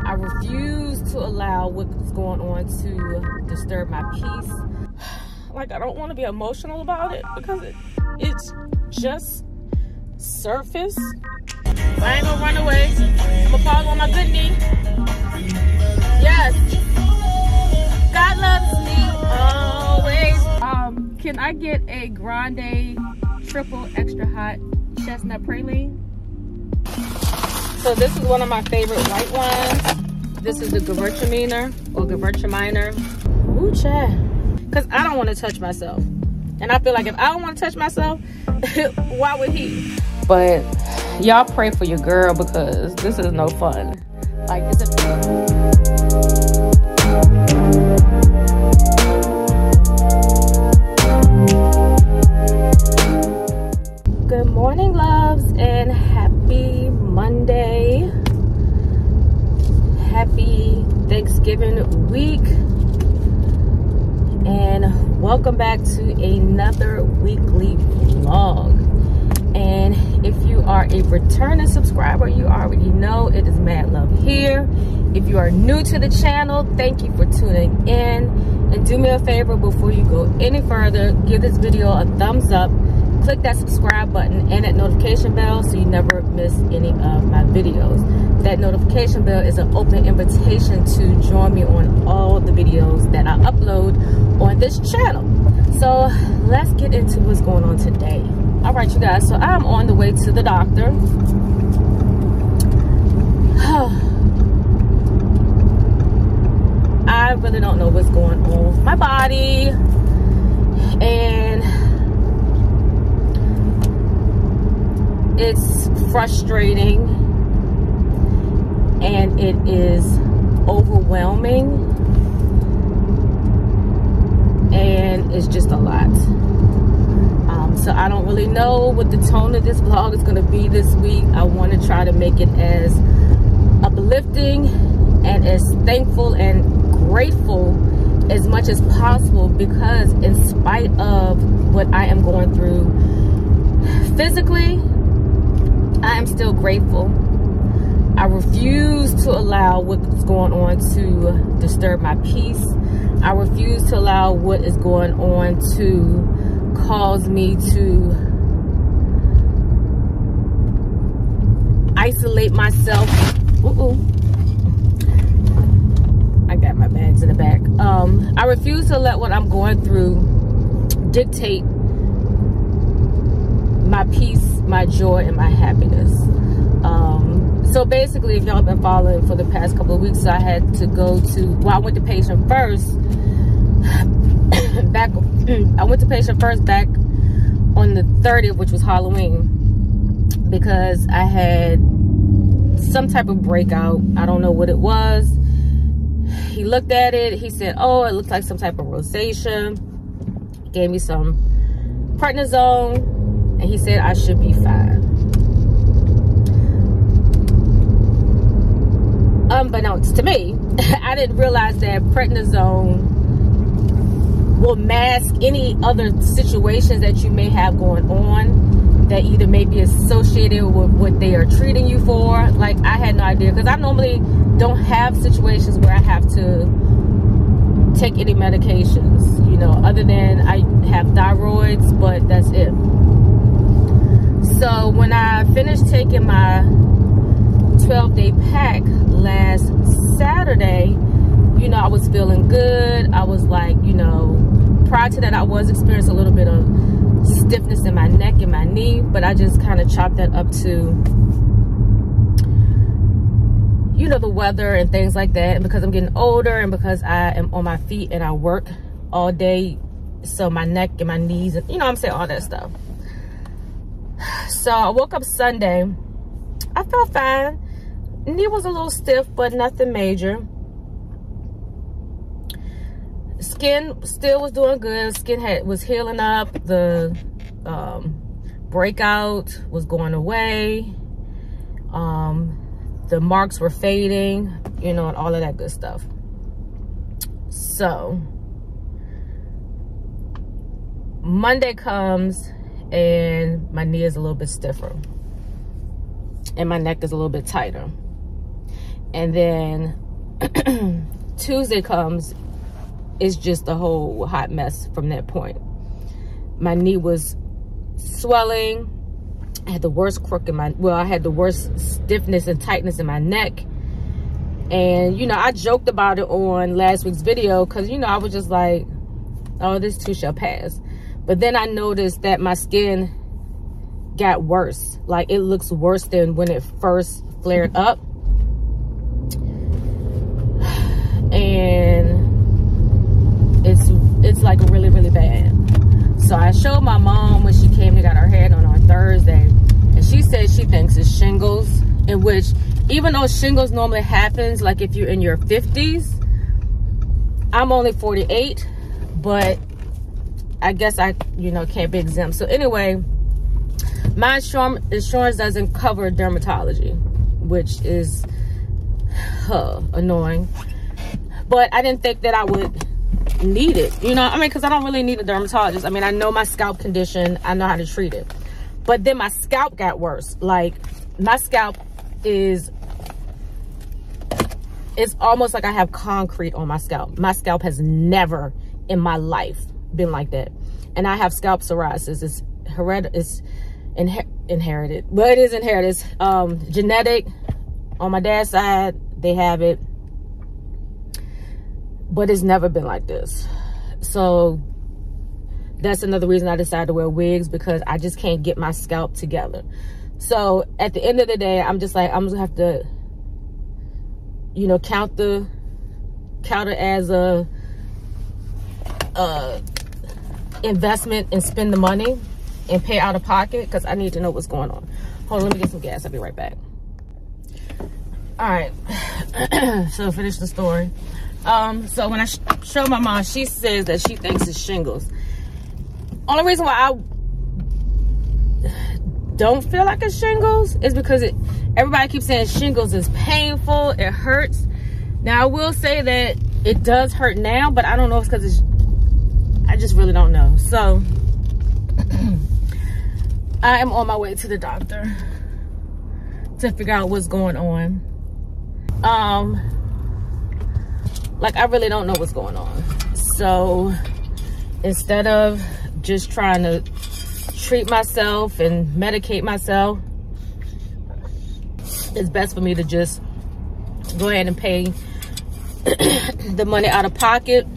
I refuse to allow what's going on to disturb my peace. Like, I don't want to be emotional about it because it's just surface. I ain't gonna run away. I'm gonna follow on my good knee. Yes. God loves me always. Can I get a grande triple extra hot chestnut praline? So this is one of my favorite white wines. This is the Gewürztraminer or Gewürztraminer. Ooh, child. Because I don't want to touch myself. And I feel like if I don't want to touch myself, why would he? But y'all pray for your girl because this is no fun. Like, it's a... Good morning, loves, and happy Monday. Happy Thanksgiving week. And welcome back to another weekly vlog. And if you are a returning subscriber, you already know it is Mad Love here. If you are new to the channel, thank you for tuning in. And do me a favor before you go any further, give this video a thumbs up. Click that subscribe button and that notification bell so you never miss any of my videos. That notification bell is an open invitation to join me on all the videos that I upload on this channel. So let's get into what's going on today. All right, you guys, so I'm on the way to the doctor. I really don't know what's going on with my body. And it's frustrating and it is overwhelming and it's just a lot. So I don't really know what the tone of this vlog is going to be this week. I want to try to make it as uplifting and as thankful and grateful as much as possible, because in spite of what I am going through physically, I am still grateful. I refuse to allow what's going on to disturb my peace. I refuse to allow what is going on to cause me to isolate myself. I got my bags in the back. I refuse to let what I'm going through dictate my peace, my joy, and my happiness. So basically, if y'all been following for the past couple of weeks, I had to go to, well, I went to patient first back on the 30th, which was Halloween, because I had some type of breakout. I don't know what it was. He looked at it. He said, oh, it looks like some type of rosacea. Gave me some prednisone, and he said I should be fine. Unbeknownst to me, I didn't realize that prednisone will mask any other situations that you may have going on that either may be associated with what they are treating you for. Like, I had no idea, because I normally don't have situations where I have to take any medications, you know, other than I have thyroids, but that's it. So when I finished taking my 12-day pack last Saturday, you know, I was feeling good. I was like, you know, prior to that, I was experiencing a little bit of stiffness in my neck and my knee, but I just kind of chopped that up to, you know, the weather and things like that. And because I'm getting older and because I am on my feet and I work all day, so my neck and my knees, and, you know what I'm saying, all that stuff. So I woke up Sunday. I felt fine. Knee was a little stiff, but nothing major. Skin still was doing good. Skin was healing up. The breakout was going away. The marks were fading, you know, and all of that good stuff. So Monday comes and my knee is a little bit stiffer and my neck is a little bit tighter. And then Tuesday comes, it's just a whole hot mess from that point. My knee was swelling. I had the worst crook in my, well, I had the worst stiffness and tightness in my neck. And, you know, I joked about it on last week's video because, you know, I was just like, oh, this too shall pass. But then I noticed that my skin got worse. Like, it looks worse than when it first flared up. And it's like really, really bad. So I showed my mom when she came and got her hair done on Thursday. And she said she thinks it's shingles, in which, even though shingles normally happens like if you're in your 50s, I'm only 48, but I guess I, you know, can't be exempt. So anyway, my insurance doesn't cover dermatology, which is annoying. But I didn't think that I would need it, you know, I mean, because I don't really need a dermatologist. I mean, I know my scalp condition, I know how to treat it. But then my scalp got worse. Like, my scalp is, it's almost like I have concrete on my scalp. My scalp has never in my life been like that. And I have scalp psoriasis. It's inherited. Well, it is inherited. It's genetic. On my dad's side, they have it. But it's never been like this. So that's another reason I decided to wear wigs, because I just can't get my scalp together. So at the end of the day, I'm just like, I'm gonna have to, you know, count it as a investment and spend the money and pay out of pocket, because I need to know what's going on. Hold on, let me get some gas. I'll be right back. All right. So finish the story. So when I showed my mom, she says that she thinks it's shingles. Only reason why I don't feel like it's shingles is because everybody keeps saying shingles is painful, it hurts. Now I will say that it does hurt now, but I don't know if it's because I just really don't know. So I am on my way to the doctor to figure out what's going on. Like, I really don't know what's going on. So instead of just trying to treat myself and medicate myself, it's best for me to just go ahead and pay the money out of pocket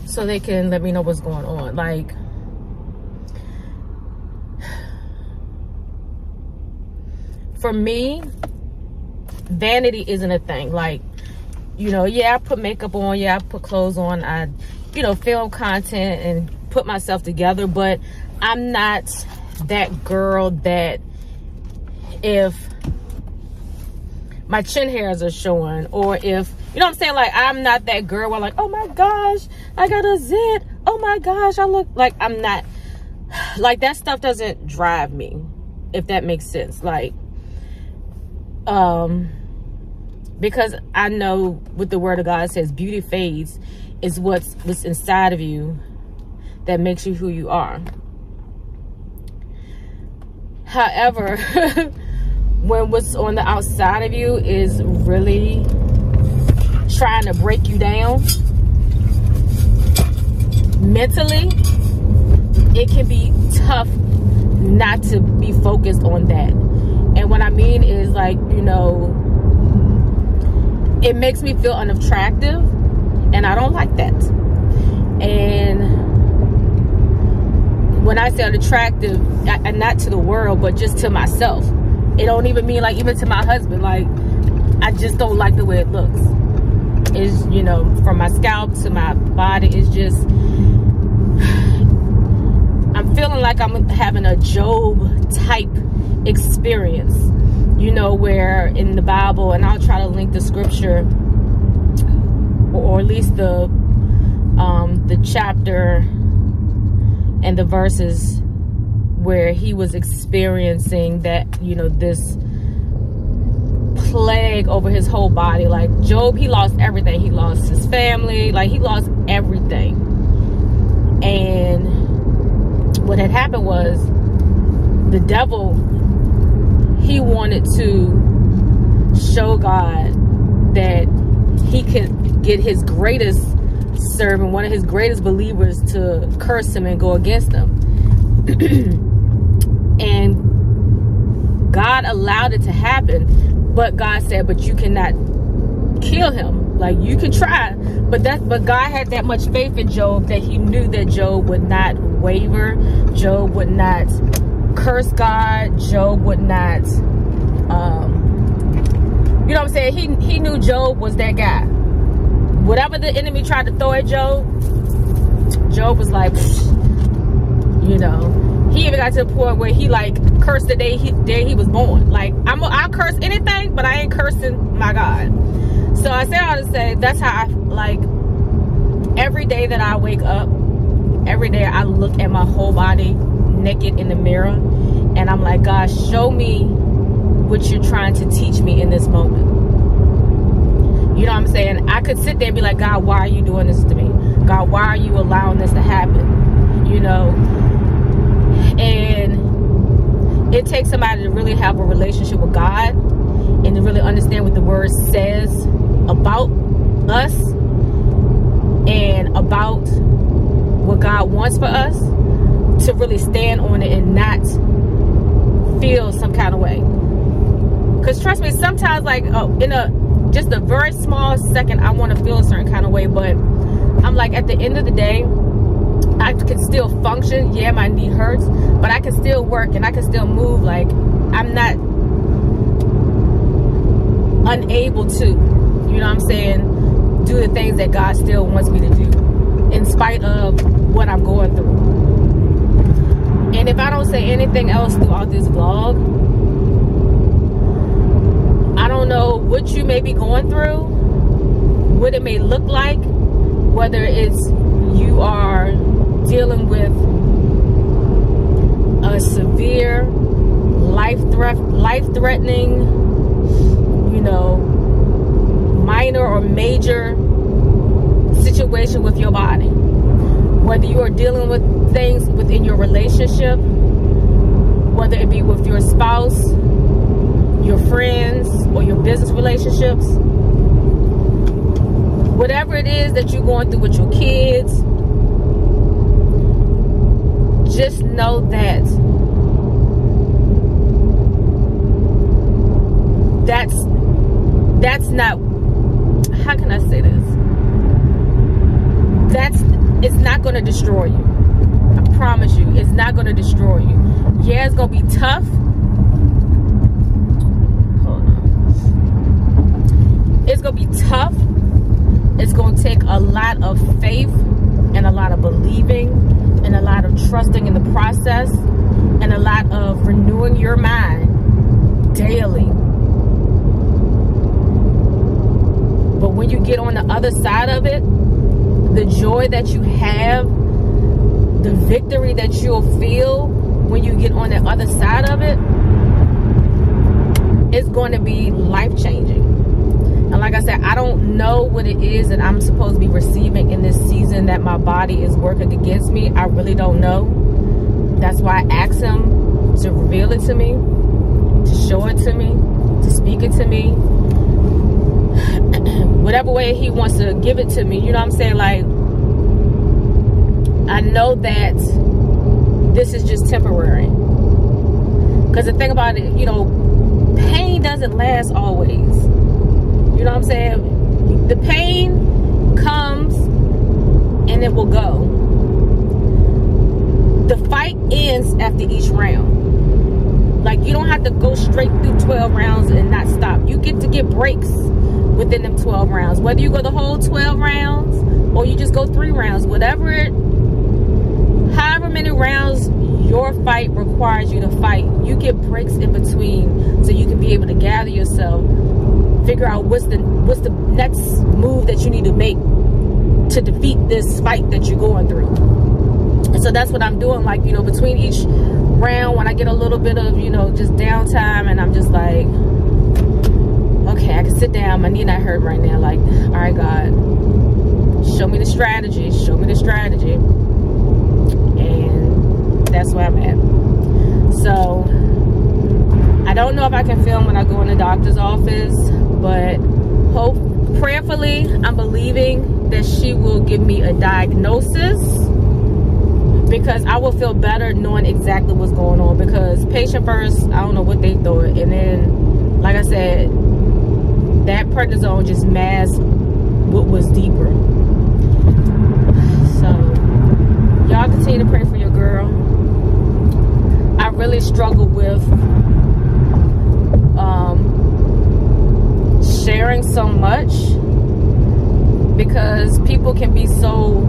so they can let me know what's going on. Like, for me, vanity isn't a thing. Like, you know, yeah, I put makeup on, yeah, I put clothes on, I, you know, film content and put myself together, but I'm not that girl that if my chin hairs are showing, or if, you know what I'm saying, like, I'm not that girl where, like, oh my gosh, I got a zit, oh my gosh, I look like, I'm not, like, that stuff doesn't drive me, if that makes sense. Like, because I know what the word of God says, beauty fades, is what's inside of you that makes you who you are. However, when what's on the outside of you is really trying to break you down mentally, it can be tough not to be focused on that. And what I mean is, like, you know, it makes me feel unattractive, and I don't like that. And when I say unattractive, and not to the world, but just to myself, it don't even mean, like, even to my husband. Like, I just don't like the way it looks. It's, you know, from my scalp to my body, it's just, I'm feeling like I'm having a Job type experience, you know, where in the Bible, and I'll try to link the scripture, or at least the chapter and the verses where he was experiencing that, you know, this plague over his whole body. Like, Job, he lost everything. He lost his family, like, he lost everything. And what had happened was, the devil, he wanted to show God that he could get his greatest servant, one of his greatest believers, to curse him and go against him. And God allowed it to happen, but God said, but you cannot kill him. Like, you can try, but God had that much faith in Job that he knew that Job would not waver. Job would not curse God. Job would not, you know what I'm saying? He knew Job was that guy. Whatever the enemy tried to throw at Job, Job was like, you know, he even got to the point where he like cursed the day he was born. Like, I'll curse anything, but I ain't cursing my God. So I say all to say, that's how I, like, every day that I wake up, every day I look at my whole body naked in the mirror, and I'm like, God, show me what you're trying to teach me in this moment. You know what I'm saying? I could sit there and be like, God, why are you doing this to me? God, why are you allowing this to happen? You know? And it takes somebody to really have a relationship with God and to really understand what the word says about us and about what God wants for us, to really stand on it and not feel some kind of way. Because trust me, sometimes, like, in just a very small second, I want to feel a certain kind of way, but I'm like, at the end of the day, I can still function. Yeah, my knee hurts, but I can still work and I can still move. Like, I'm not unable to, you know what I'm saying, do the things that God still wants me to do in spite of what I'm going through. And if I don't say anything else throughout this vlog, I don't know what you may be going through, what it may look like, whether it's you are dealing with a severe, life-threatening, you know, minor or major situation with your body. Whether you are dealing with things within your relationship, whether it be with your spouse, your friends, or your business relationships, whatever it is that you're going through with your kids, just know that that's not, how can I say this? It's not going to destroy you. I promise you, it's not going to destroy you. Yeah, it's going to be tough. Hold on. It's going to be tough. It's going to take a lot of faith and a lot of believing and a lot of trusting in the process and a lot of renewing your mind daily. But when you get on the other side of it, the joy that you have, the victory that you'll feel when you get on the other side of it, it's going to be life-changing. And like I said, I don't know what it is that I'm supposed to be receiving in this season that my body is working against me. I really don't know. That's why I asked him to reveal it to me, to show it to me, to speak it to me. Whatever way he wants to give it to me, you know what I'm saying? Like, I know that this is just temporary. Because the thing about it, you know, pain doesn't last always. You know what I'm saying? The pain comes and it will go. The fight ends after each round. Like, you don't have to go straight through 12 rounds and not stop. You get to get breaks within them 12 rounds. Whether you go the whole 12 rounds or you just go 3 rounds, however many rounds your fight requires you to fight, you get breaks in between so you can be able to gather yourself, figure out what's the next move that you need to make to defeat this fight that you're going through. And so that's what I'm doing. Like, you know, between each round, when I get a little bit of, you know, just downtime, and I'm just like, okay, I can sit down, my knee not hurt right now. Like, all right, God, show me the strategy, show me the strategy. And that's where I'm at. So I don't know if I can film when I go in the doctor's office, but prayerfully, I'm believing that she will give me a diagnosis, because I will feel better knowing exactly what's going on. Because patient first, I don't know what they thought, and then, like I said, that prednisone just masked what was deeper. So y'all continue to pray for your girl. I really struggle with sharing so much, because people can be so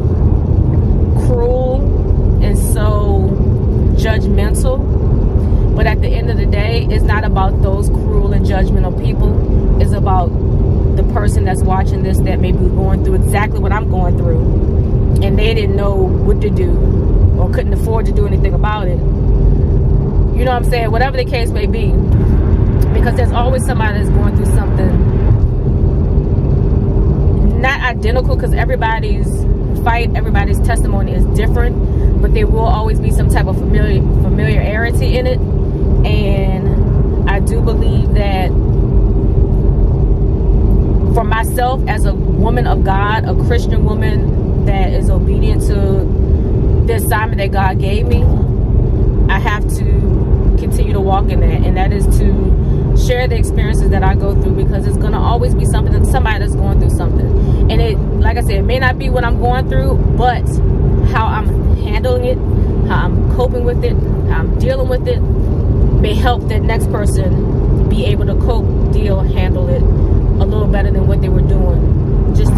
cruel and so judgmental. But at the end of the day, it's not about those cruel and judgmental people. It's about the person that's watching this that may be going through exactly what I'm going through, and they didn't know what to do or couldn't afford to do anything about it. You know what I'm saying? Whatever the case may be, because there's always somebody that's going through something not identical, because everybody's fight, everybody's testimony is different, but there will always be some type of familiarity in it. And I do believe that for myself, as a woman of God, a Christian woman that is obedient to the assignment that God gave me, I have to continue to walk in that, and that is to share the experiences that I go through, because it's going to always be somebody that's going through something. And it, like I said, it may not be what I'm going through, but how I'm handling it, how I'm coping with it, how I'm dealing with it, may help that next person be able to cope, deal, handle it a little better than what they were doing, just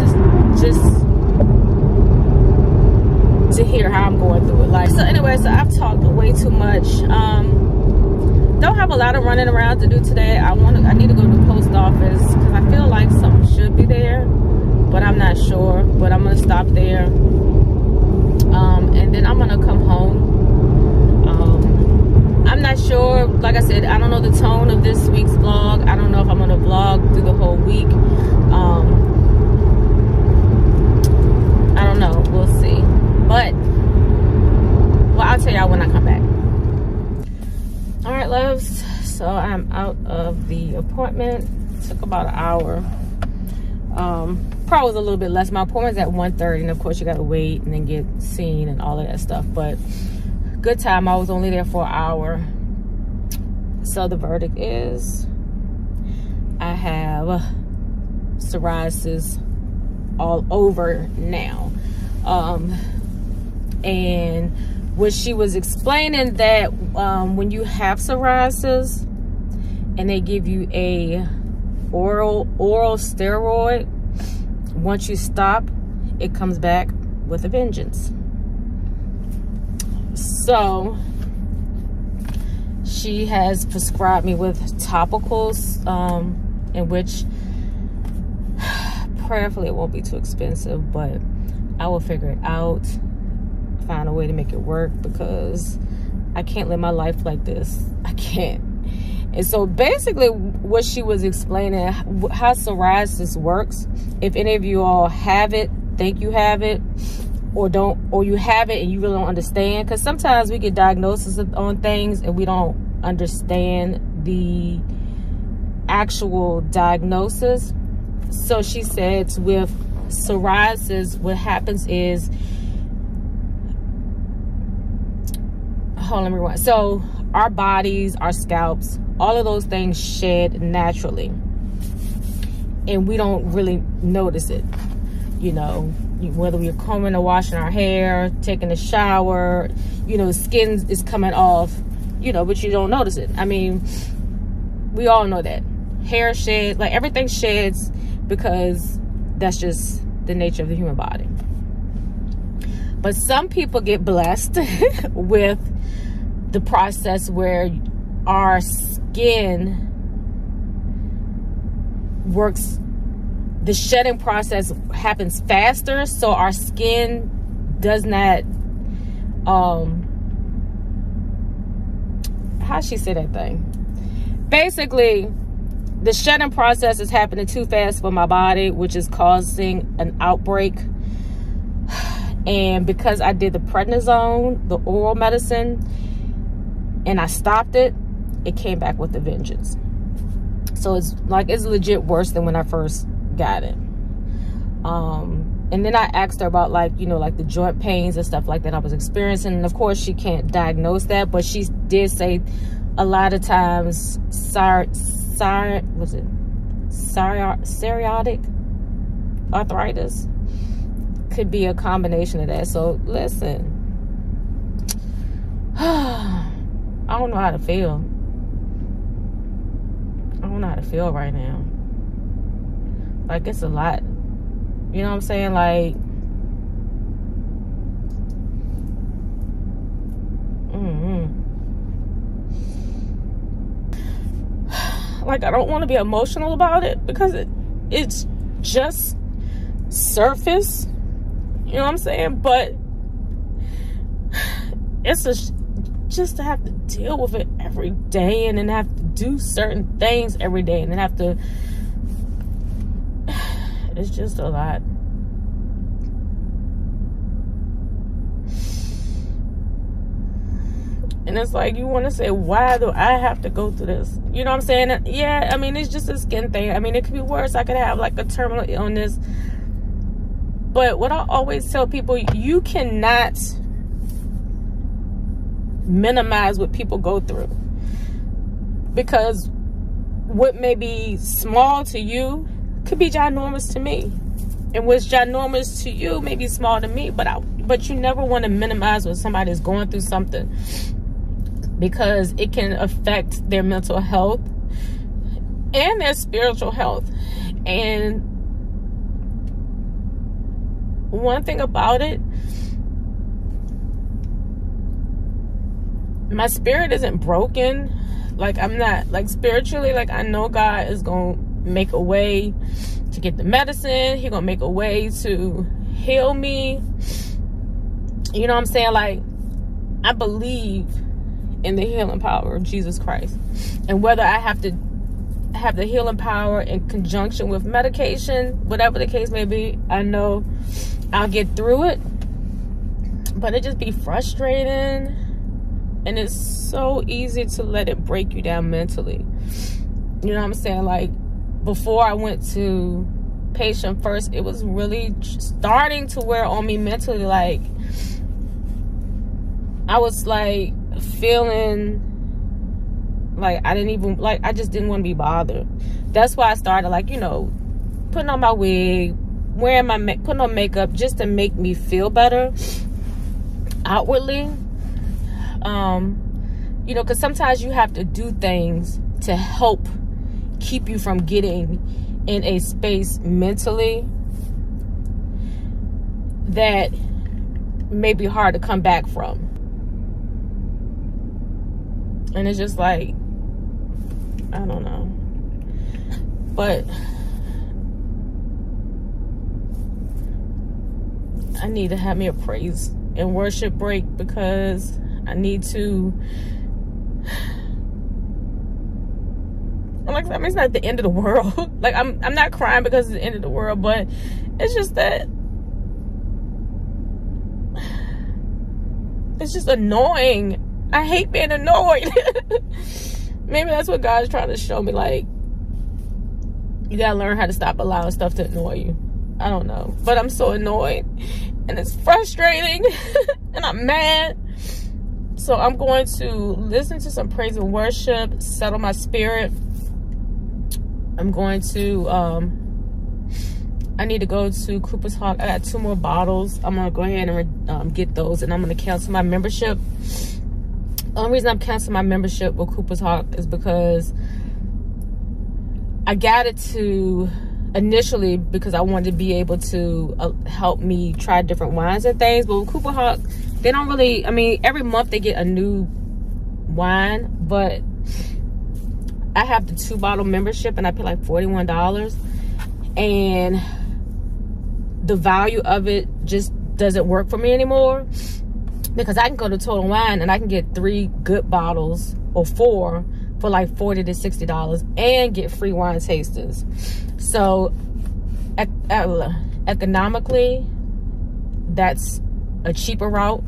to hear how I'm going through it. Like, so anyway, so I've talked way too much. Don't have a lot of running around to do today. I need to go to the post office, because I feel like something should be there, but I'm not sure. But I'm gonna stop there, and then I'm gonna come home. I'm not sure. Like I said, I don't know the tone of this week's vlog. I don't know if I'm gonna vlog through the whole week. I don't know. We'll see. But, well, I'll tell y'all when I come back. All right, loves. So I'm out of the appointment. It took about an hour. Probably was a little bit less. My appointment's at 1:30, and of course you gotta wait and then get seen and all of that stuff. But good time. I was only there for an hour. So the verdict is I have psoriasis all over now. And what she was explaining, that when you have psoriasis and they give you a oral steroid, once you stop, it comes back with a vengeance. So she has prescribed me with topicals, in which prayerfully it won't be too expensive, but I will figure it out, find a way to make it work, because I can't live my life like this. I can't. And so basically what she was explaining, how psoriasis works, if any of you all have it, think you have it, or you have it and you really don't understand, because sometimes we get diagnoses on things and we don't understand the actual diagnosis. So she said with psoriasis, what happens is, hold on, let me rewind. So our bodies, our scalps, all of those things shed naturally, and we don't really notice it. You know, whether we're combing or washing our hair, taking a shower, you know, skin is coming off, you know, but you don't notice it. I mean, we all know that hair sheds, like everything sheds, because that's just the nature of the human body. But some people get blessed with the process where our skin works, the shedding process happens faster, so our skin does not, how she say that thing? Basically, the shedding process is happening too fast for my body, which is causing an outbreak. And because I did the prednisone, the oral medicine, and I stopped it, it came back with a vengeance. So it's legit worse than when I first got it. And then I asked her about like the joint pains and stuff like that I was experiencing. And of course she can't diagnose that, but she did say a lot of times psoriatic arthritis could be a combination of that. So listen, I don't know how to feel. I don't know how to feel right now. Like, it's a lot. You know what I'm saying? Like, like, I don't want to be emotional about it because it's just surface. You know what I'm saying? But it's just to have to deal with it every day, and then have to do certain things every day, and then have to, it's just a lot. And it's like, you want to say, why do I have to go through this? You know what I'm saying? Yeah, I mean, it's just a skin thing. I mean, it could be worse. I could have like a terminal illness. But what I always tell people, you cannot minimize what people go through. Because what may be small to you could be ginormous to me. And what's ginormous to you may be small to me. But you never want to minimize when somebody's going through something, because it can affect their mental health and their spiritual health. And one thing about it, my spirit isn't broken. Like, I'm not, like, spiritually, like, I know God is going to make a way to get the medicine. He's going to make a way to heal me. You know what I'm saying? Like, I believe in the healing power of Jesus Christ. And whether I have to have the healing power in conjunction with medication, whatever the case may be, I know I'll get through it. But it just be frustrating. And it's so easy to let it break you down mentally. You know what I'm saying? Like, before I went to patient first, it was really starting to wear on me mentally. Like, I was like feeling like I just didn't want to be bothered. That's why I started, like, putting on my wig, putting on makeup, just to make me feel better outwardly. Because sometimes you have to do things to help keep you from getting in a space mentally that may be hard to come back from. And it's just like, I don't know. But I need to have me a praise and worship break, because I need to, like, I mean, it's not the end of the world. Like, I'm not crying because it's the end of the world, but it's just that it's just annoying. I hate being annoyed. Maybe that's what God's trying to show me. Like, you gotta learn how to stop allowing stuff to annoy you. I don't know. But I'm so annoyed. And it's frustrating. And I'm mad. So I'm going to listen to some praise and worship, settle my spirit. I'm going to, I need to go to Cooper's Hawk. I got 2 more bottles. I'm going to go ahead and get those. And I'm going to cancel my membership. The only reason I'm canceling my membership with Cooper's Hawk is because I got it to initially because I wanted to be able to help me try different wines and things. But with Cooper Hawk, they don't really, I mean, every month they get a new wine, but I have the 2-bottle membership and I pay like $41. And the value of it just doesn't work for me anymore, because I can go to Total Wine and I can get 3 good bottles or 4 for like $40 to $60 and get free wine tasters. So economically, that's a cheaper route.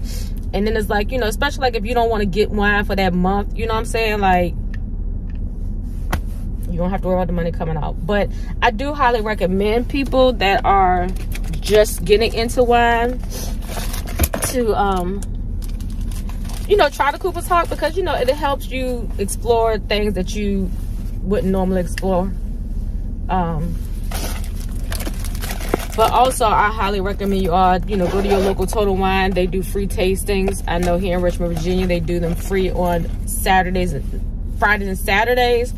And then it's like, especially like if you don't want to get wine for that month, you know what I'm saying? Like, You don't have to worry about the money coming out. But I do highly recommend people that are just getting into wine to, you know, try the Cooper's Hawk, because, you know, it helps you explore things that you wouldn't normally explore. But also, I highly recommend you all, you know, go to your local Total Wine. They do free tastings. I know here in Richmond, Virginia, they do them free on Saturdays, Fridays and Saturdays.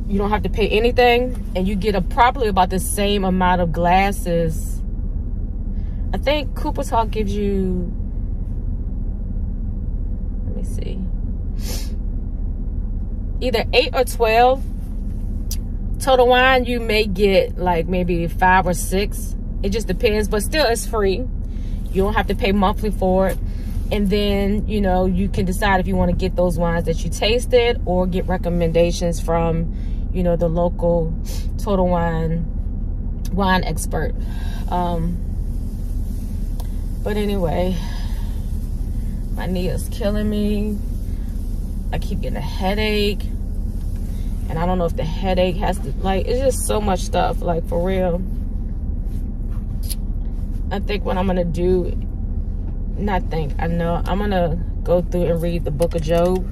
You don't have to pay anything, and you get probably about the same amount of glasses. I think Cooper's Hawk gives you, let me see, either 8 or 12. Total Wine, you may get like maybe 5 or 6. It just depends, but still it's free. You don't have to pay monthly for it. And then, you know, you can decide if you want to get those wines that you tasted or get recommendations from, you know, the local Total Wine expert. But anyway, my knee is killing me. I keep getting a headache. And I don't know if the headache has to, like, it's just so much stuff, like, for real. I think what I'm going to do, I know, I'm going to go through and read the book of Job.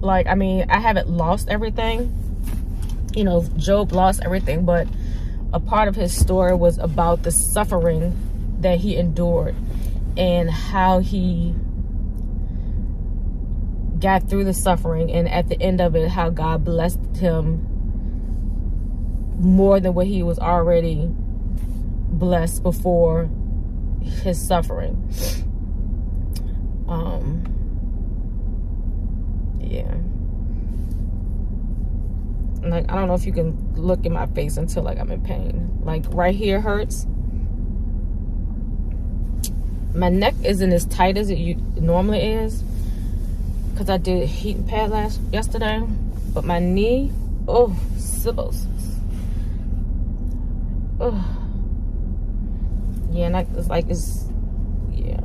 Like, I mean, I haven't lost everything. You know, Job lost everything, but a part of his story was about the suffering that he endured and how he got through the suffering, and at the end of it, how God blessed him more than what he was already blessed before his suffering. Yeah. Like, I don't know if you can look in my face until, like, I'm in pain. Like, right here hurts. My neck isn't as tight as it normally is, because I did heat and pad yesterday. But my knee, oh, syllables. Oh. Yeah, and yeah.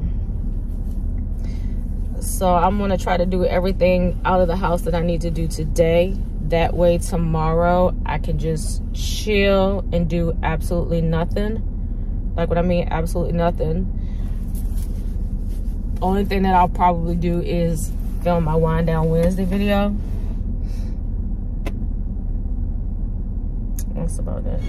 So I'm gonna try to do everything out of the house that I need to do today. That way tomorrow I can just chill and do absolutely nothing. Like, what I mean, absolutely nothing. Only thing that I'll probably do is film my Wind Down Wednesday video. That's about it.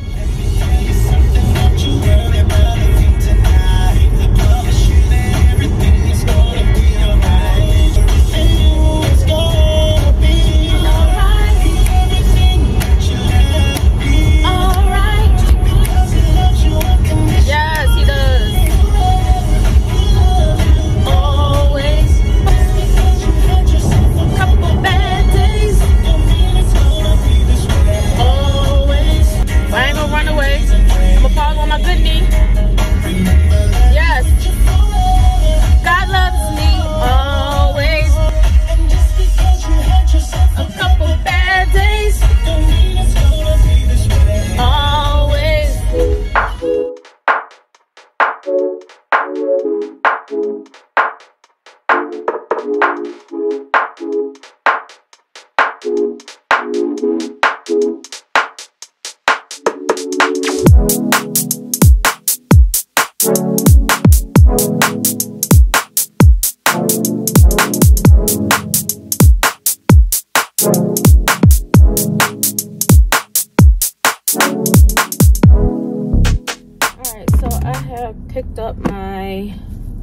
Picked up my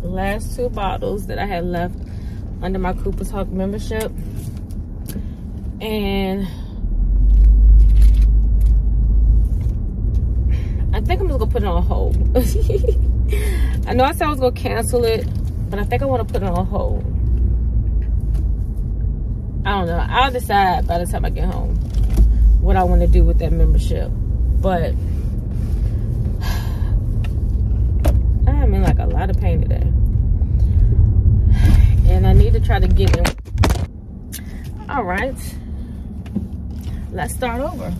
last 2 bottles that I had left under my Cooper's Hawk membership, and I think I'm just gonna put it on hold. I know I said I was gonna cancel it, but I think I want to put it on hold. I don't know. I'll decide by the time I get home what I want to do with that membership, but I'm in like a lot of pain today, and I need to try to get in. All right, let's start over.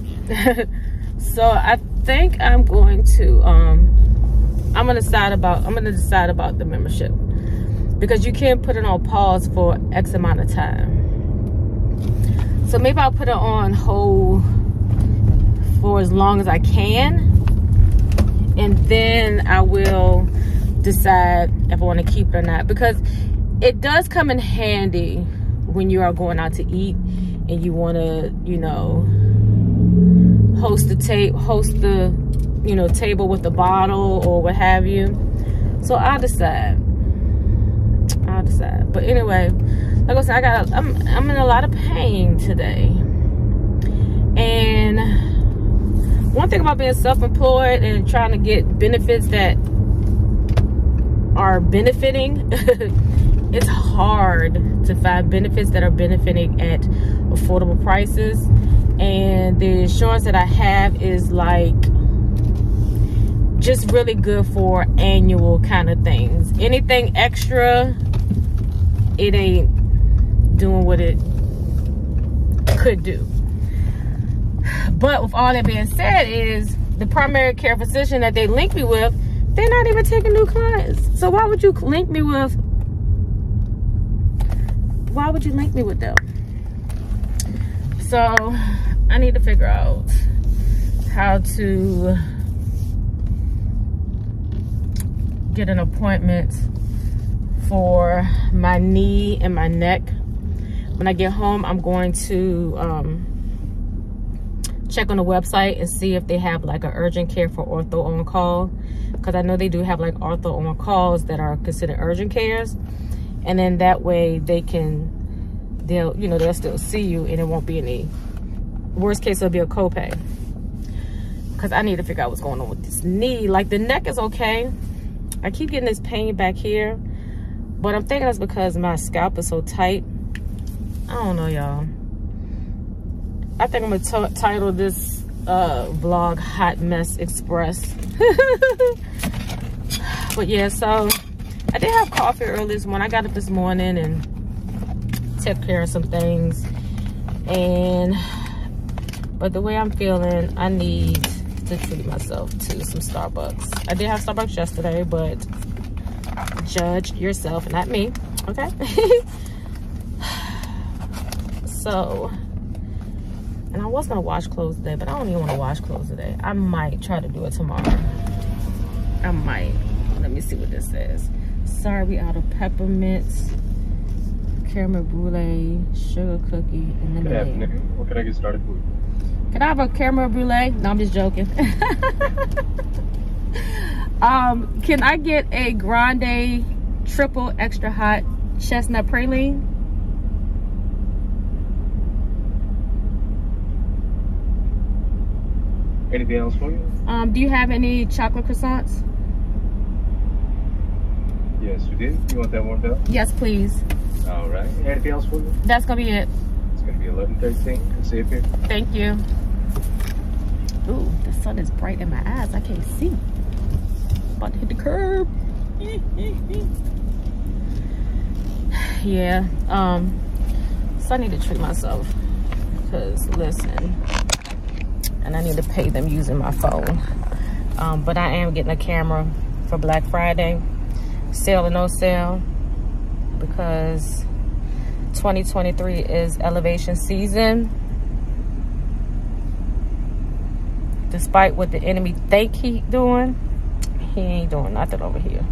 So I think I'm going to I'm gonna decide about the membership, because you can't put it on pause for X amount of time. So maybe I'll put it on hold for as long as I can, and then I will decide if I want to keep it or not, because it does come in handy when you are going out to eat and you want to, you know, host the table with the bottle or what have you. So I'll decide. But anyway, like I said, I'm in a lot of pain today. And one thing about being self-employed and trying to get benefits that are benefiting, it's hard to find benefits that are benefiting at affordable prices. And the insurance that I have is like just really good for annual kind of things. Anything extra, it ain't doing what it could do. But with all that being said, is the primary care physician that they link me with, they're not even taking new clients. So why would you link me with them? So I need to figure out how to get an appointment for my knee and my neck. When I get home, I'm going to check on the website and see if they have like an urgent care for ortho on call, because I know they do have like ortho on calls that are considered urgent cares, and then that way they'll still see you and it won't be any worst case. It'll be a copay, because I need to figure out what's going on with this knee. Like the neck is okay, I keep getting this pain back here, but I'm thinking that's because my scalp is so tight. I don't know, y'all. I think I'm gonna title this vlog Hot Mess Express. But yeah, so I did have coffee early this morning. I got up this morning and took care of some things, but the way I'm feeling, I need to treat myself to some Starbucks. I did have Starbucks yesterday, but judge yourself, not me, okay? So, and I was gonna wash clothes today, but I don't even want to wash clothes today. I might try to do it tomorrow. I might. Let me see what this says. Sorry, we out of peppermints, caramel brulee, sugar cookie, and lemonade. Good afternoon. What can I get started with? Can I have a caramel brulee? No, I'm just joking. Can I get a grande triple extra hot chestnut praline? Anything else for you? Do you have any chocolate croissants? Yes, we do. You want that warmed up? Yes, please. All right. Anything else for you? That's gonna be it. It's gonna be 11:13. Can see it here. Thank you. Ooh, the sun is bright in my eyes. I can't see. About to hit the curb. Yeah. So I need to treat myself, because listen, and I need to pay them using my phone. But I am getting a camera for Black Friday, sale or no sale, because 2023 is elevation season. Despite what the enemy think he doing, he ain't doing nothing over here.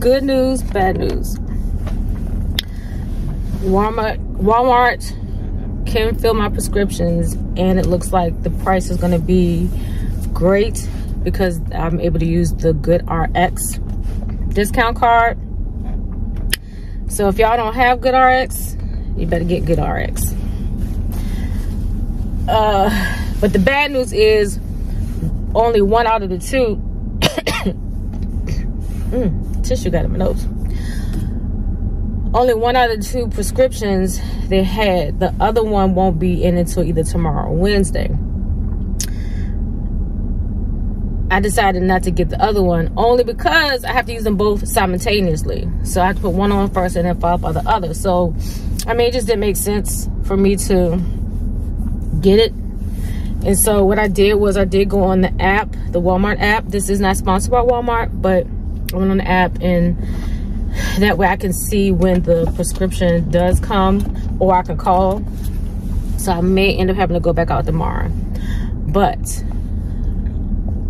Good news, bad news. Walmart can fill my prescriptions, and it looks like the price is going to be great because I'm able to use the GoodRx discount card. So if y'all don't have GoodRx, you better get GoodRx. But the bad news is only 1 out of the 2 tissue got in my nose. Only 1 out of the 2 prescriptions they had. The other one won't be in until either tomorrow or Wednesday. I decided not to get the other one only because I have to use them both simultaneously. So I have to put one on first and then follow up on the other. So, I mean, it just didn't make sense for me to get it. And so what I did was I did go on the app, the Walmart app. This is not sponsored by Walmart, but I went on the app, and that way I can see when the prescription does come, or I can call. So I may end up having to go back out tomorrow. But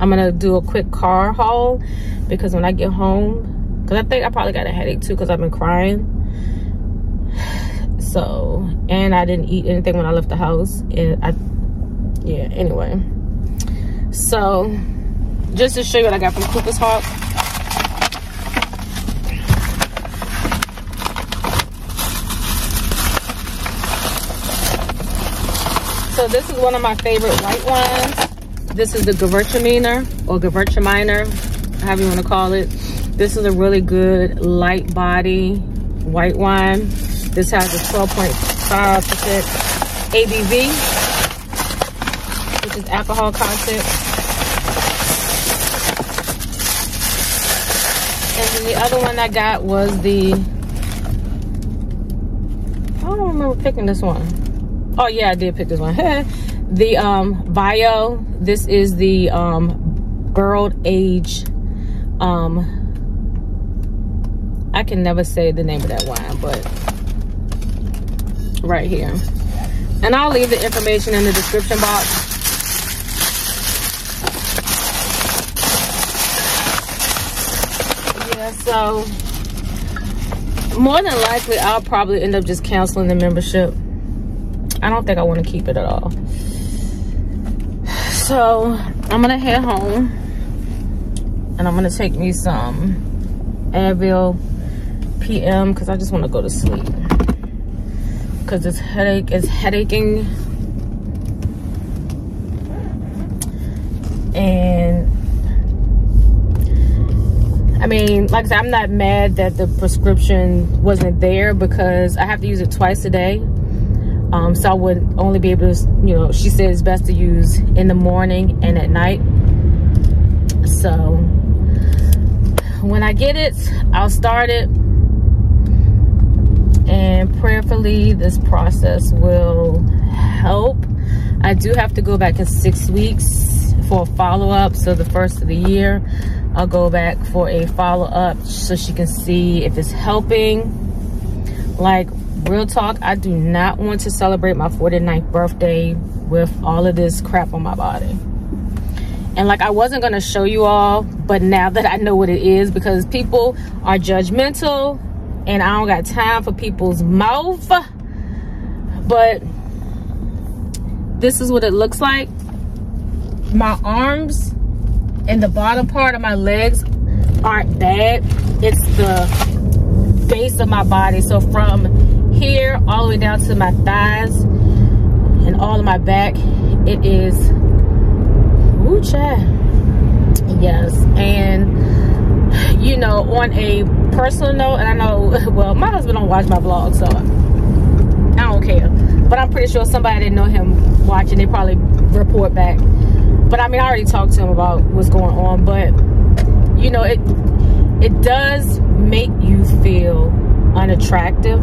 I'm gonna do a quick car haul because when I get home, because I think I probably got a headache too because I've been crying. So, and I didn't eat anything when I left the house. Yeah, anyway. So, just to show you what I got from Cooper's Hawk. So this is one of my favorite white wines. This is the Gewürztraminer, or Gewürztraminer, however you want to call it. This is a really good light body white wine. This has a 12.5% ABV, which is alcohol content. And then the other one I got was the, I don't remember picking this one. Oh yeah, I did pick this one. The Bio. This is the barreled age. I can never say the name of that wine, but right here. And I'll leave the information in the description box. Yeah, so more than likely I'll probably end up just canceling the membership. I don't think I want to keep it at all. So I'm gonna head home, and I'm gonna take me some Advil PM because I just want to go to sleep because this headache is headaching. And I mean, like I said, I'm not mad that the prescription wasn't there because I have to use it twice a day. So I would only be able to, you know, she said it's best to use in the morning and at night. So when I get it, I'll start it. And prayerfully, this process will help. I do have to go back in 6 weeks for a follow-up. So the first of the year, I'll go back for a follow-up so she can see if it's helping. Like, real talk, I do not want to celebrate my 49th birthday with all of this crap on my body. And like, I wasn't going to show you all, but now that I know what it is, because people are judgmental and I don't got time for people's mouth. But this is what it looks like. My arms and the bottom part of my legs aren't bad. It's the base of my body. So from here all the way down to my thighs and all of my back, it is, ooh, child. Yes. And you know, on a personal note, and I know, well, my husband don't watch my vlog, so I don't care, but I'm pretty sure somebody didn't know him watching, they probably report back. But I mean, I already talked to him about what's going on, but you know, it does make you feel unattractive.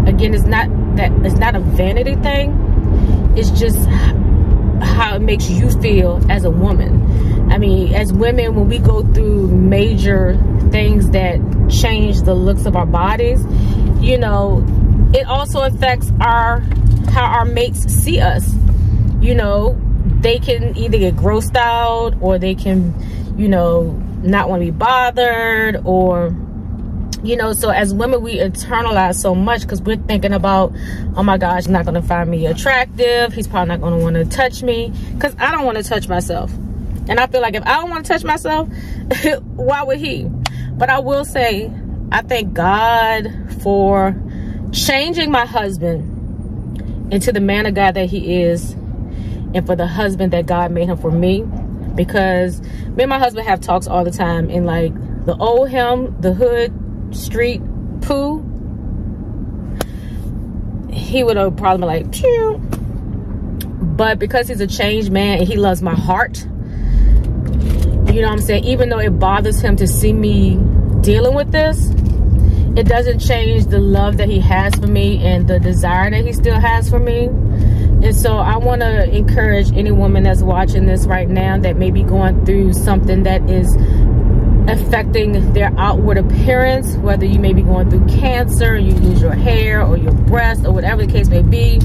Again, it's not a vanity thing. It's just how it makes you feel as a woman. I mean, as women, when we go through major things that change the looks of our bodies, you know, it also affects how our mates see us. You know, they can either get grossed out, or they can, you know, not want to be bothered, or, You know, so as women, we internalize so much because we're thinking about, oh my gosh, he's not going to find me attractive. He's probably not going to want to touch me, because I don't want to touch myself. And I feel like if I don't want to touch myself, why would he? But I will say, I thank God for changing my husband into the man of God that he is, and for the husband that God made him for me. Because me and my husband have talks all the time, and like the old him, the hood, street poo, he would have probably been like, pew. But because he's a changed man and he loves my heart, you know what I'm saying, even though it bothers him to see me dealing with this, it doesn't change the love that he has for me and the desire that he still has for me. And so I want to encourage any woman that's watching this right now that may be going through something that is affecting their outward appearance, whether you may be going through cancer, you lose your hair or your breast or whatever the case may be.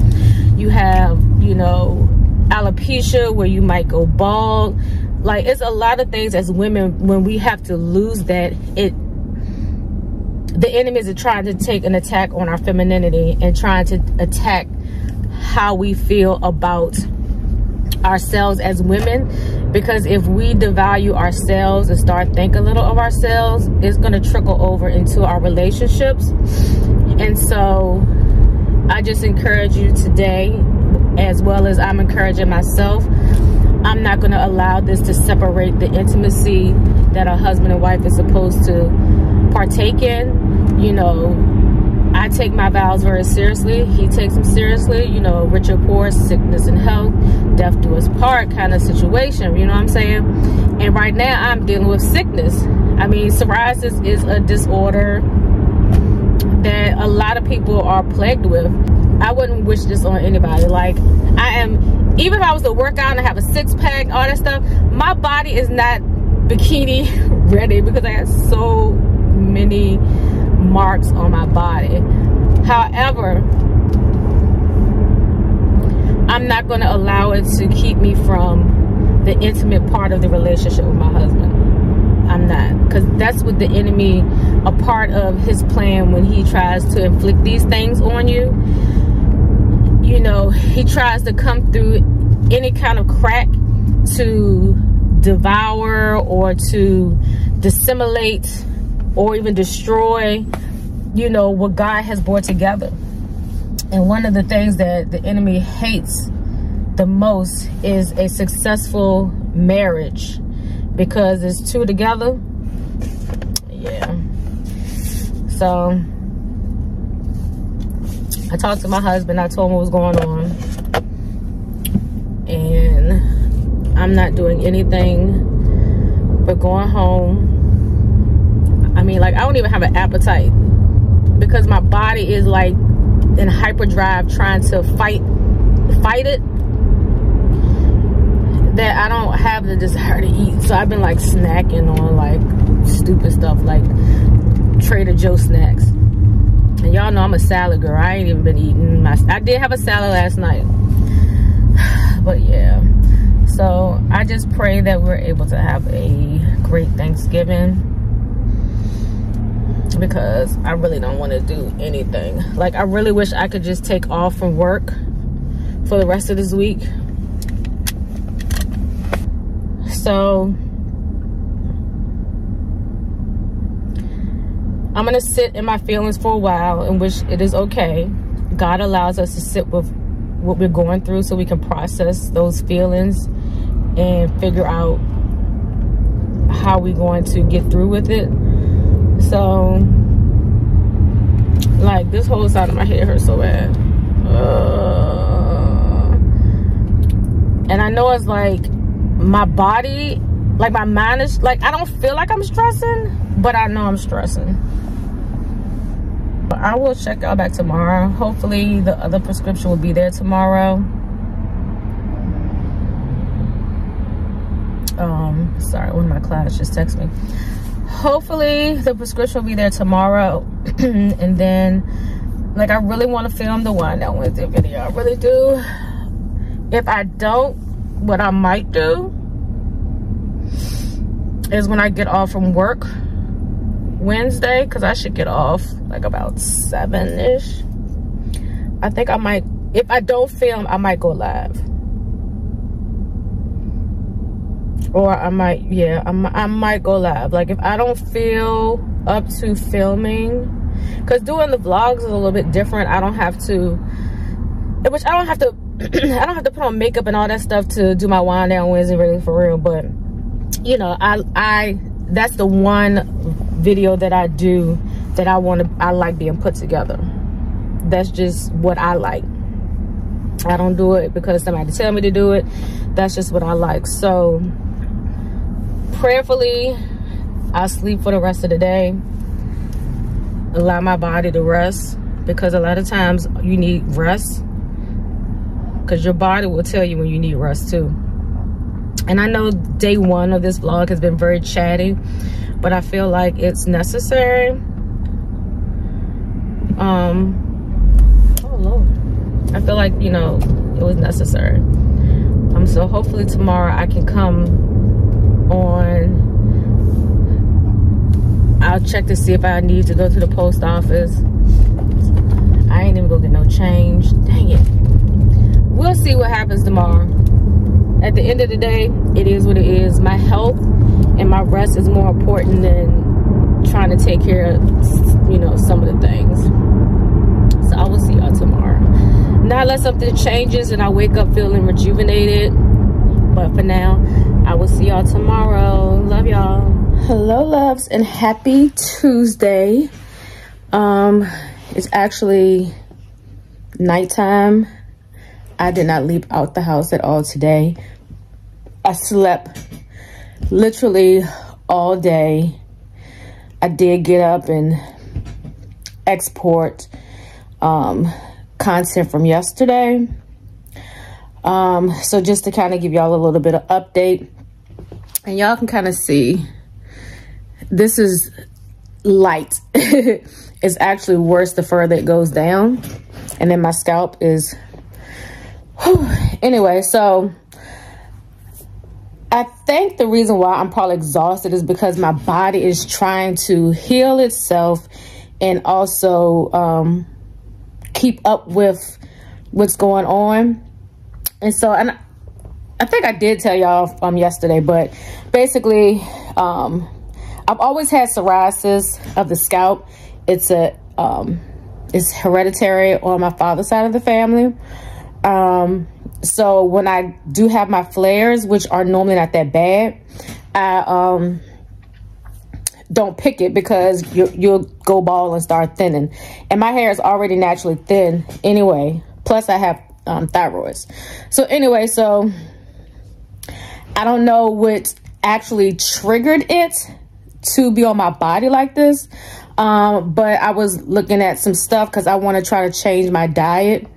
You have, you know, alopecia where you might go bald. Like, it's a lot of things as women, when we have to lose that, the enemies are trying to take an attack on our femininity and trying to attack how we feel about ourselves as women. Because if we devalue ourselves and start thinking little of ourselves, it's going to trickle over into our relationships. And so I just encourage you today, as well as I'm encouraging myself, I'm not going to allow this to separate the intimacy that a husband and wife is supposed to partake in. You know, I take my vows very seriously. He takes them seriously. You know, rich or poor, sickness and health, death do us part kind of situation. You know what I'm saying? And right now I'm dealing with sickness. I mean, psoriasis is a disorder that a lot of people are plagued with. I wouldn't wish this on anybody. Like, even if I was to work out and have a six-pack, all that stuff, my body is not bikini ready because I have so many marks on my body. However, I'm not going to allow it to keep me from the intimate part of the relationship with my husband. I'm not, because that's what the enemy, a part of his plan when he tries to inflict these things on you. You know, he tries to come through any kind of crack to devour or to dissimulate or even destroy, you know, what God has brought together. And one of the things that the enemy hates the most is a successful marriage, because it's two together. Yeah. So I talked to my husband. I told him what was going on, and I'm not doing anything but going home. I mean, like, I don't even have an appetite because my body is like in hyperdrive trying to fight it, that I don't have the desire to eat. So I've been like snacking on like stupid stuff like Trader Joe snacks. And y'all know I'm a salad girl. I ain't even been eating I did have a salad last night. But yeah. So I just pray that we're able to have a great Thanksgiving, because I really don't want to do anything. Like, I really wish I could just take off from work for the rest of this week. So I'm gonna sit in my feelings for a while, in which it is okay. God allows us to sit with what we're going through so we can process those feelings and figure out how we're going to get through with it. So, like, this whole side of my head hurts so bad. And I know it's like my body, like my mind is, like, I don't feel like I'm stressing, but I know I'm stressing. But I will check y'all back tomorrow. Hopefully the other prescription will be there tomorrow. Sorry, one of my clients just texted me. Hopefully the prescription will be there tomorrow. And then, like, I really want to film the Wine Down Wednesday video. I really do. If I don't, what I might do is when I get off from work, Wednesday, because I should get off like about 7-ish. I think I might, if I don't film, I might go live. Or I might, yeah, I might go live. Like if I don't feel up to filming, because doing the vlogs is a little bit different. I don't have to, which I don't have to, I don't have to put on makeup and all that stuff to do my wind down Wednesday really for real. But you know, I that's the one video that I do that I like being put together. That's just what I like. I don't do it because somebody tell me to do it. That's just what I like. So prayerfully, I'll sleep for the rest of the day. Allow my body to rest, because a lot of times you need rest, because your body will tell you when you need rest too. And I know day one of this vlog has been very chatty, but I feel like it's necessary. Oh Lord, I feel like, you know, it was necessary. So hopefully tomorrow I can come on. I'll check to see if I need to go to the post office. I ain't even gonna get no change. Dang it. We'll see what happens tomorrow. At the end of the day, it is what it is. My health and my rest is more important than trying to take care of, you know, some of the things. So I will see y'all tomorrow. Not unless something changes and I wake up feeling rejuvenated. But for now, I will see y'all tomorrow. Love y'all. Hello, loves, and happy Tuesday. It's actually nighttime. I did not leave out the house at all today. I slept literally all day. I did get up and export content from yesterday. So just to kind of give y'all a little bit of update, and y'all can kind of see, this is light. It's actually worse the further it goes down, and then my scalp is, whew. Anyway, so I think the reason why I'm probably exhausted is because my body is trying to heal itself and also keep up with what's going on. And so, and I think I did tell y'all yesterday, but basically, I've always had psoriasis of the scalp. It's hereditary on my father's side of the family. So when I do have my flares, which are normally not that bad, I don't pick it, because you'll go bald and start thinning. And my hair is already naturally thin anyway. Plus I have thyroids. So anyway, so I don't know what actually triggered it to be on my body like this. But I was looking at some stuff because I want to try to change my diet.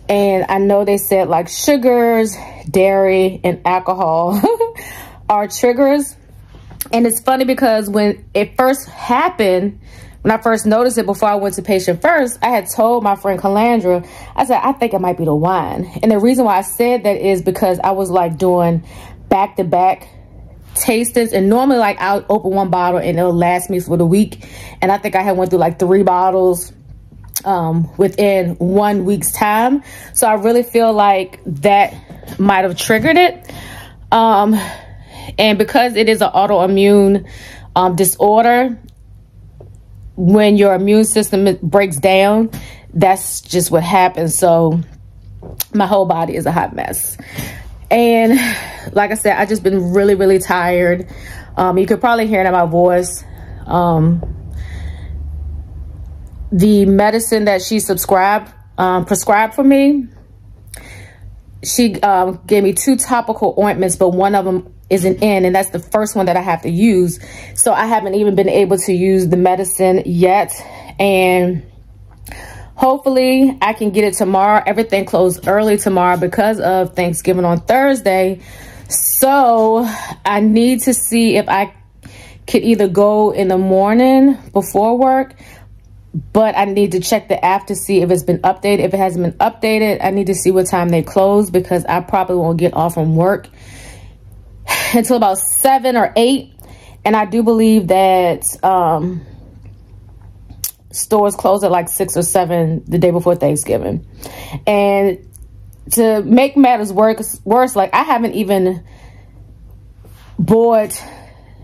And I know they said like sugars, dairy, and alcohol are triggers. And it's funny because when it first happened, when I first noticed it before I went to patient first, I had told my friend Calandra, I said, I think it might be the wine. And the reason why I said that is because I was like doing back-to-back tastings, and normally like I'll open one bottle and it'll last me for the week. And I think I had went through like 3 bottles within 1 week's time. So I really feel like that might have triggered it. And because it is an autoimmune disorder, when your immune system breaks down, that's just what happens. So my whole body is a hot mess. And like I said, I just been really, really tired. You could probably hear it in my voice. The medicine that she prescribed for me, she gave me 2 topical ointments, but one of them isn't in, and that's the first one that I have to use. So I haven't even been able to use the medicine yet, and hopefully I can get it tomorrow. Everything closed early tomorrow because of Thanksgiving on Thursday. So I need to see if I could either go in the morning before work, but I need to check the app to see if it's been updated. If it hasn't been updated, I need to see what time they close, because I probably won't get off from work until about 7 or 8. And I do believe that stores close at like 6 or 7 the day before Thanksgiving. And to make matters worse, like I haven't even bought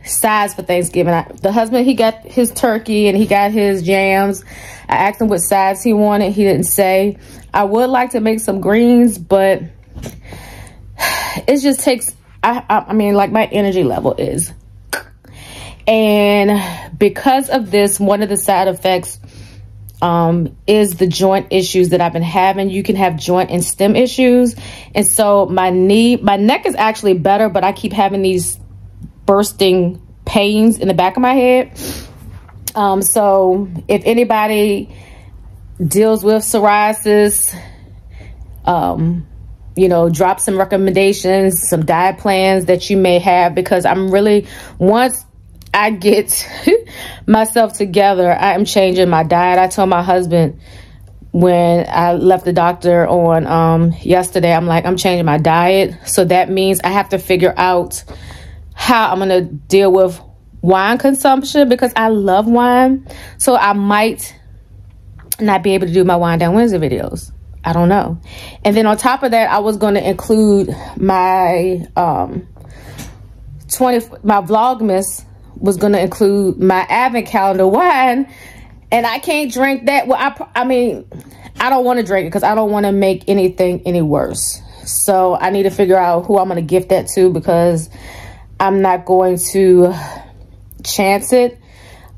sides for Thanksgiving. The husband, he got his turkey and he got his jams. I asked him what sides he wanted. He didn't say. I would like to make some greens, but it just takes, I mean, like my energy level is. And because of this, one of the side effects is the joint issues that I've been having. You can have joint and stem issues. And so my neck is actually better, but I keep having these bursting pains in the back of my head. So if anybody deals with psoriasis, you know, drop some recommendations, some diet plans that you may have, because I'm really, once I get myself together, I am changing my diet. I told my husband when I left the doctor on yesterday, I'm like, I'm changing my diet. So that means I have to figure out how I'm going to deal with wine consumption, because I love wine. So I might not be able to do my Wine Down Wednesday videos. I don't know. And then on top of that, I was going to include my my Vlogmas was going to include my advent calendar wine, and I can't drink that. Well, I mean, I don't want to drink it because I don't want to make anything any worse. So I need to figure out who I'm going to gift that to, because I'm not going to chance it.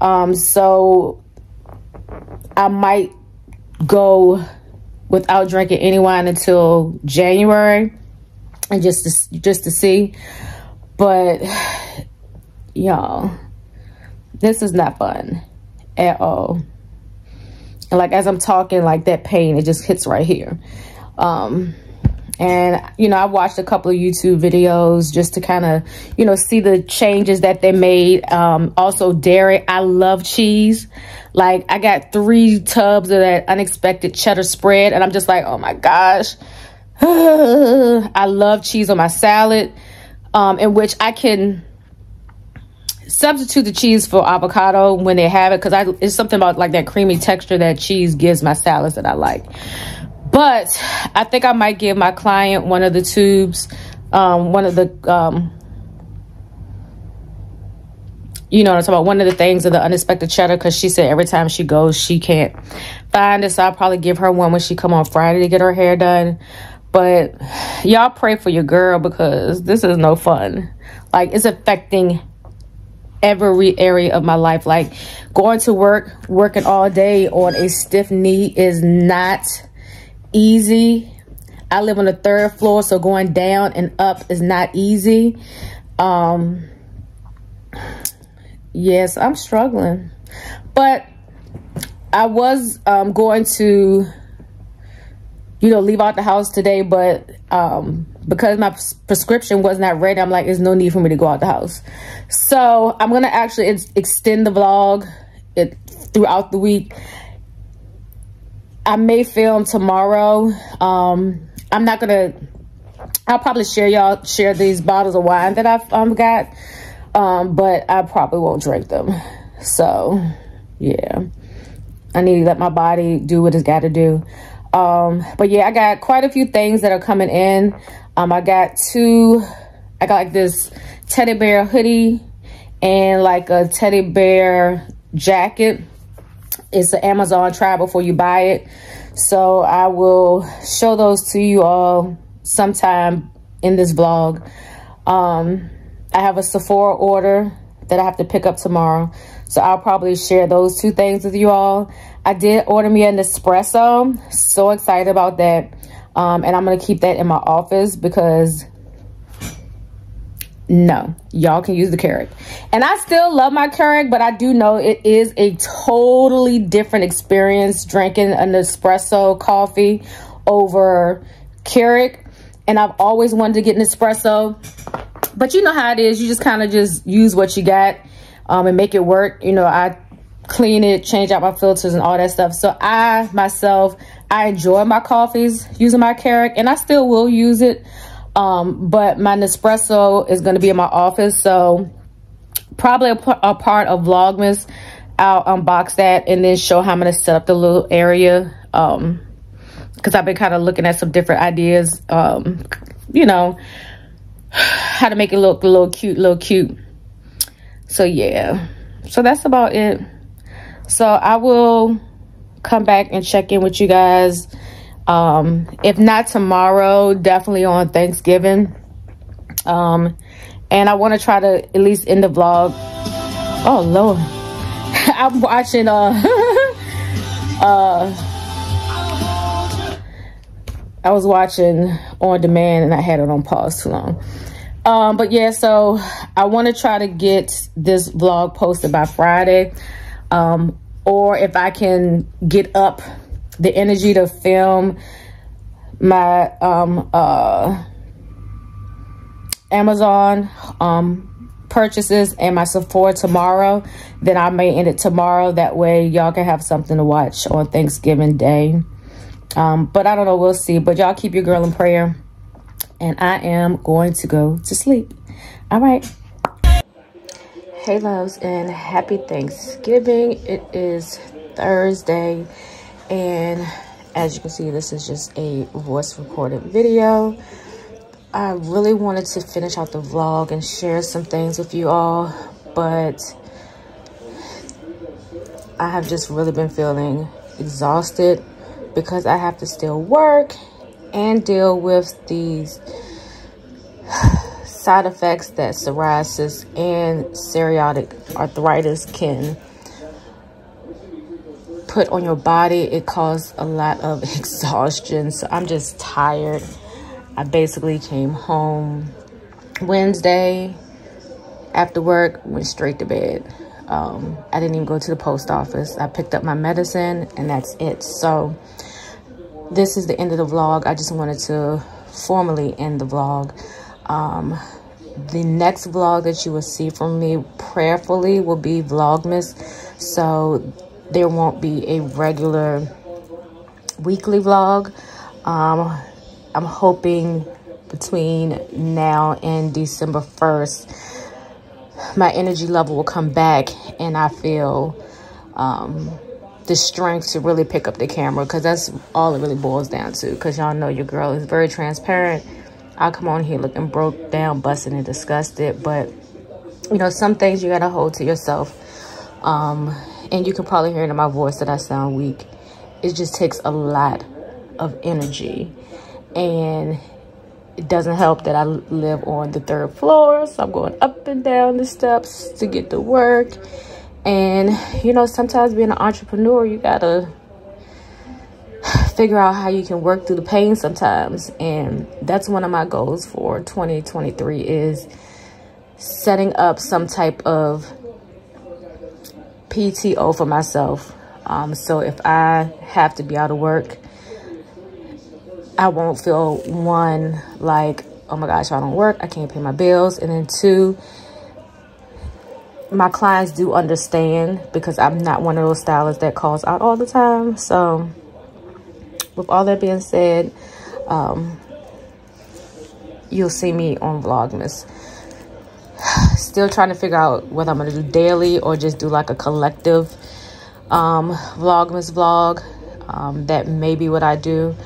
So I might go without drinking any wine until January, and just to see. But y'all, this is not fun at all. And like, as I'm talking, like that pain, it just hits right here. And, you know, I watched a couple of YouTube videos just to kind of, you know, see the changes that they made. Also dairy. I love cheese. Like, I got 3 tubs of that unexpected cheddar spread, and I'm just like, oh my gosh. I love cheese on my salad, in which I can substitute the cheese for avocado when they have it, because it's something about like that creamy texture that cheese gives my salads that I like. But I think I might give my client one of the tubes, one of the, you know what I'm talking about, one of the things of the unexpected cheddar, because she said every time she goes, she can't find it. So I'll probably give her one when she come on Friday to get her hair done. But y'all pray for your girl, because this is no fun. Like, it's affecting every area of my life. Like, going to work, working all day on a stiff knee is not easy. I live on the 3rd floor, so going down and up is not easy. Yes, I'm struggling. But I was going to, you know, leave out the house today, but because my prescription was not ready, I'm like, there's no need for me to go out the house. So I'm going to actually extend the vlog throughout the week. I may film tomorrow. I'm not going to, I'll probably share these bottles of wine that I've got, but I probably won't drink them. So yeah, I need to let my body do what it's got to do. But yeah, I got quite a few things that are coming in. I got like this teddy bear hoodie and like a teddy bear jacket. It's an Amazon try before you buy it. So I will show those to you all sometime in this vlog. I have a Sephora order that I have to pick up tomorrow. So I'll probably share those 2 things with you all. I did order me an espresso. So excited about that. And I'm going to keep that in my office, because no, y'all can use the Keurig. And I still love my Keurig, but I do know it is a totally different experience drinking an espresso coffee over Keurig. And I've always wanted to get an espresso, but you know how it is. You just kind of just use what you got and make it work. You know, I clean it, change out my filters and all that stuff. So I enjoy my coffees using my Keurig, and I still will use it. But my Nespresso is going to be in my office. So probably a part of Vlogmas, I'll unbox that and then show how I'm going to set up the little area. Because I've been kind of looking at some different ideas, you know, how to make it look a little cute. So yeah, so that's about it. So I will come back and check in with you guys. If not tomorrow, definitely on Thanksgiving. And I want to try to at least end the vlog. Oh Lord, I'm watching I was watching on demand and I had it on pause too long. But yeah, so I want to try to get this vlog posted by Friday. Or if I can get up the energy to film my Amazon purchases and my Sephora tomorrow, then I may end it tomorrow. That way y'all can have something to watch on Thanksgiving Day. But I don't know, we'll see. But y'all keep your girl in prayer. And I am going to go to sleep. All right. Hey loves, and happy Thanksgiving. It is Thursday. And as you can see, this is just a voice recorded video. I really wanted to finish out the vlog and share some things with you all. But I have just really been feeling exhausted, because I have to still work and deal with these side effects that psoriasis and psoriatic arthritis can put on your body. It causes a lot of exhaustion. So I'm just tired. I basically came home Wednesday after work, went straight to bed. I didn't even go to the post office. I picked up my medicine and that's it. So this is the end of the vlog. I just wanted to formally end the vlog. The next vlog that you will see from me prayerfully will be Vlogmas. So there won't be a regular weekly vlog. I'm hoping between now and December 1st, my energy level will come back and I feel the strength to really pick up the camera, because that's all it really boils down to. Because y'all know your girl is very transparent. I'll come on here looking broke down, busting and disgusted, but you know, some things you gotta hold to yourself. And you can probably hear it in my voice that I sound weak. It just takes a lot of energy, and it doesn't help that I live on the 3rd floor, so I'm going up and down the steps to get to work. And you know, sometimes being an entrepreneur, you gotta figure out how you can work through the pain sometimes. And that's one of my goals for 2023, is setting up some type of PTO for myself. So if I have to be out of work, I won't feel, one, like, oh my gosh, I don't work, I can't pay my bills. And then 2, my clients do understand, because I'm not one of those stylists that calls out all the time. So with all that being said, you'll see me on Vlogmas. Still trying to figure out whether I'm going to do daily or just do like a collective Vlogmas vlog. That may be what I do.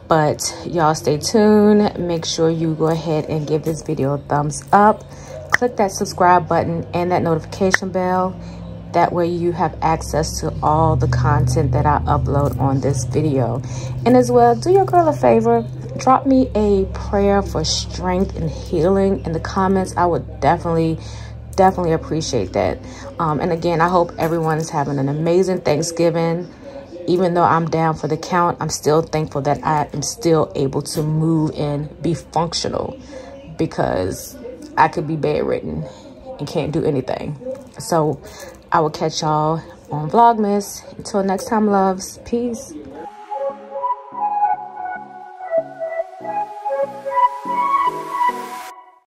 But y'all stay tuned. Make sure you go ahead and give this video a thumbs up. Click that subscribe button and that notification bell. That way you have access to all the content that I upload on this video. And as well, do your girl a favor. Drop me a prayer for strength and healing in the comments. I would definitely appreciate that. And again, I hope everyone's having an amazing Thanksgiving. Even though I'm down for the count, I'm still thankful that I am still able to move and be functional, because I could be bedridden and can't do anything. So I will catch y'all on Vlogmas. Until next time, loves. Peace.